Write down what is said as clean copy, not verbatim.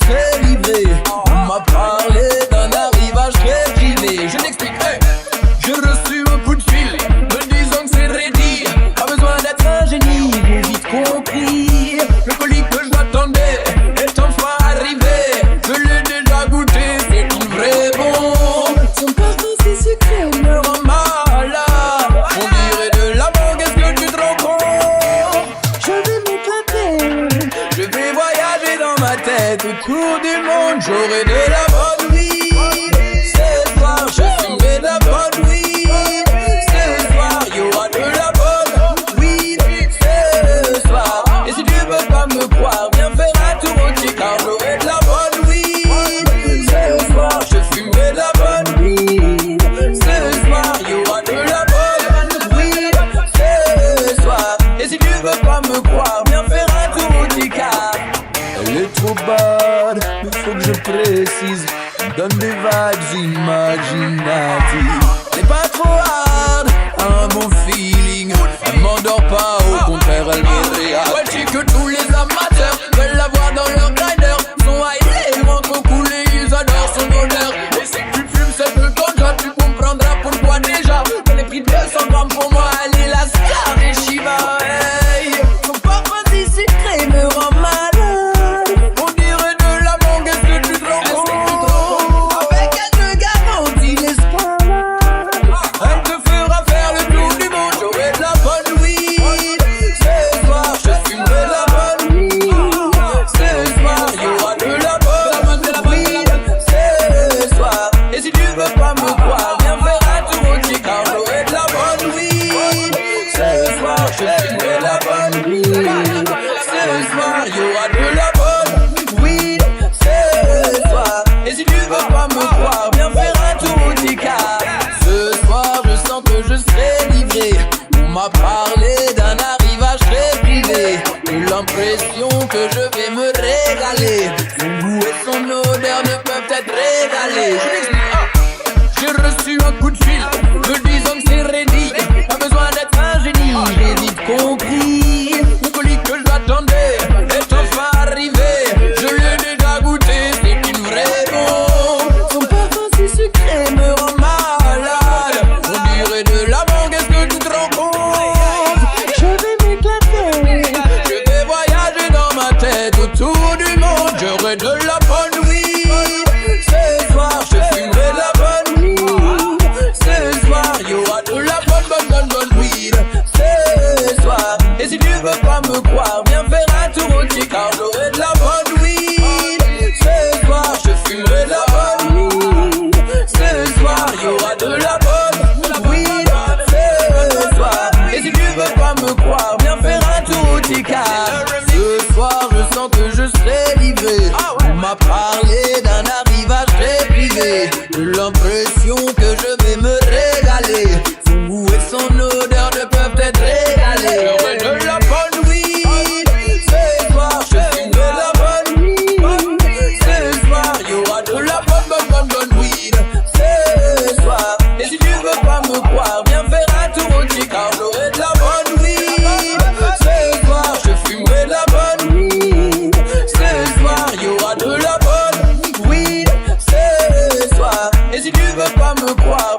serai livré. On m'a parlé d'un arrivage très privé. Je t'explique, hey. J'ai reçu un coup de fil me disant que c'est ready. Pas besoin d'être un génie, j'ai vite compris. Le colis que je m'attendais est enfin arrivé. Je l'ai déjà goûté, c'est un vrai bon. Son parfum si sucré me rend malade. On dirait de la mangue, est-ce que tu te rends compte? Je vais m'éclater, je vais voyager dans ma tête autour du monde. J'aurai de la bonne vie. Ce soir, je fumerai de la bonne weed. Ce soir, y'aura de la bonne weed. Ce soir, et si tu veux pas me croire, viens faire un tour entier car j'aurai de la bonne weed. Ce soir, je fumerai de la bonne weed. Ce soir, y'aura de la bonne weed. Ce soir, et si tu veux pas me croire, viens faire un tour entier car elle est trop bad, mais faut que je précise. Donne des vibes imaginatives. C'est pas trop hard, un bon feeling. Elle m'endort pas, au contraire elle m'éveille. Ouais, je sais que tous les amateurs veulent la voir dans leur grinder. Son high, les ventres coulés, ils adorent son odeur. Et si tu fumes cette ganja, tu comprendras pourquoi déjà. Elle est pris 200 grammes pour moi, elle est la star des Shiva. Hey, son parfum si sucré me rend malade. On dirait de la mangue, est-ce que tu te rends compte? Elle te fera faire le tour du monde. J'aurai de la bonne weed. Ce soir, je fumerai de la bonne weed. Ce soir, y'aura de la bonne weed. Ce soir, et si tu veux pas me croire, viens faire un tour entier car j'aurai de la bonne weed. Ce soir, je fumerai de la bonne weed. Ce soir, y'aura de la bonne weed. Ce soir, et si tu veux pas me croire, viens faire un tour entier car ce soir, je sens que je serai livré. On m'a parlé d'un arrivage très privé. J'ai l'impression que je vais me régaler. Son goût et son odeur ne peuvent être régalés. Je m'explique, j'ai reçu un coup de fil me disant que c'est ready. Pas besoin d'être un génie, j'ai vite compris. Le colis que je m'attendais est enfin arrivé. Je l'ai déjà goûté, c'est une vraie bombe. Son parfum si sucré me rend malade. On dirait de la mangue, est-ce que tu te rends compte? Je vais m'éclater, je vais voyager dans ma tête autour du monde. J'aurai de la bonne weed. Ce soir, je fumerai de la bonne weed. Ce soir, y'aura de la bonne weed. Ce soir, et si tu veux pas me croire, viens faire un tour entier car j'aurai de la bonne weed. Ce soir, je fumerai de la bonne weed. Ce soir, y'aura de la bonne weed. Ce soir, et si tu veux pas me croire, viens faire un tour entier car ce soir, je sens que je serai livré. On m'a parlé d'un arrivage très privé. J'ai l'impression que je vais me régaler. Son goût et son odeur ne peuvent être régalés. J'aurai de la bonne weed. Ce soir, je fumerai de la bonne weed. Ce soir, y'aura de la bonne weed. Ce soir, et si tu veux pas me croire, viens faire un tour entier car j'aurai de la bonne weed. Ce soir, je fumerai de la bonne weed. Ce soir, y'aura de la bonne weed. Ce soir, et si tu veux pas me croire,